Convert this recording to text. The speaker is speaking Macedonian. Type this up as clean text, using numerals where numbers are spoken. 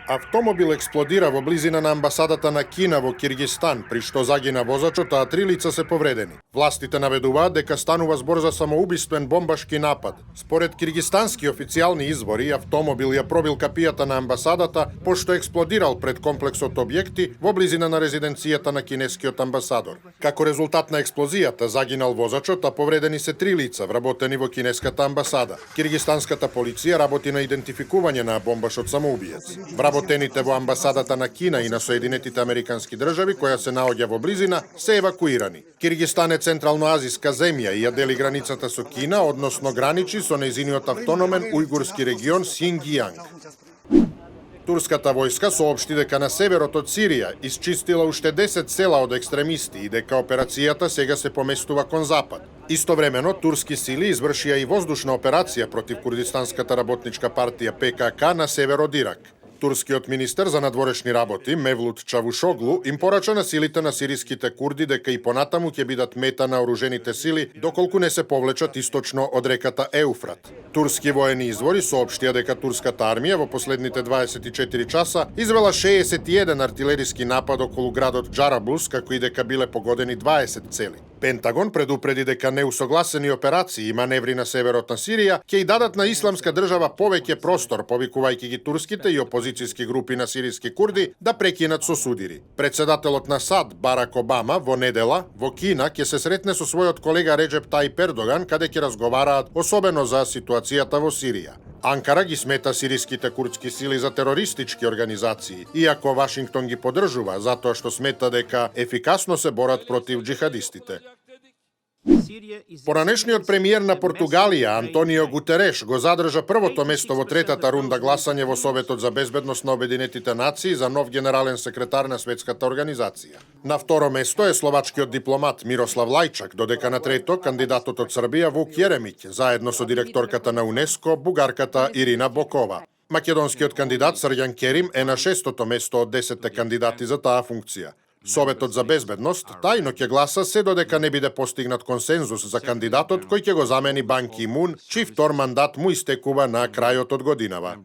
Автомобил експлодира во близина на амбасадата на Кина во Киргистан, при што загина возачот, а 3 лица се повредени. Властите наведуваат дека станува збор за самоубиствен бомбашки напад. Според киргистански официјални извори, автомобил ја пробил капијата на амбасадата, пошто експлодирал пред комплексот објекти во близина на резиденцијата на кинескиот амбасадор. Како резултат на експлозијата загинал возачот, а повредени се 3 лица вработени во кинеската амбасада. Киргистанската полиција работи на идентификување на бомбашот самоубиец. Вработените во амбасадата на Кина и на Соединетите Американски држави, која се наоѓа во близина, се евакуирани. Киргистан е централноазиска земја и ја дели границата со Кина, односно граничи со нејзиниот автономен ујгурски регион Синјгијанг. Турската војска соопшти дека на северот од Сирија исчистила уште 10 села од екстремисти и дека операцијата сега се поместува кон запад. Истовремено, турски сили извршија и воздушна операција против Курдистанската работничка партија ПКК на север од Ирак. Турскиот министер за надворешни работи Мевлут Чавушоглу им порача на силите на сириските курди дека и понатаму ќе бидат мета на оружените сили доколку не се повлечат источно од реката Еуфрат. Турски воени извори соопштија дека турската армија во последните 24 часа извела 61 артилериски напад околу градот Џараблус, како и дека биле погодени 20 цели. Пентагон предупреди дека неусогласени операции и маневри на северот на Сирија ќе и дадат на Исламска држава повеќе простор, повикувајќи ги турските и опозицијски групи на сириски курди да прекинат со судири. Председателот на САД Барак Обама во недела во Кина ќе се сретне со својот колега Реджеп Тајип Ердоган, каде ќе разговараат особено за ситуацијата во Сирија. Анкара ги смета сириските курдски сили за терористички организации, иако Вашингтон ги поддржува затоа што смета дека ефикасно се борат против џихадистите. Поранешниот премиер на Португалија, Антонио Гутереш, го задржа првото место во третата рунда гласање во Советот за безбедност на Обединетите нации за нов генерален секретар на светската организација. На второ место е словачкиот дипломат Мирослав Лајчак, додека на трето кандидатот од Србија Вук Јеремиќ, заедно со директорката на УНЕСКО, бугарката Ирина Бокова. Македонскиот кандидат Срјан Керим е на шестото место од 10 кандидати за таа функција. Советот за безбедност тајно ќе гласа се додека не биде постигнат консензус за кандидатот кој ќе го замени Бан Ки Мун, чиј втор мандат му истекува на крајот од годинава.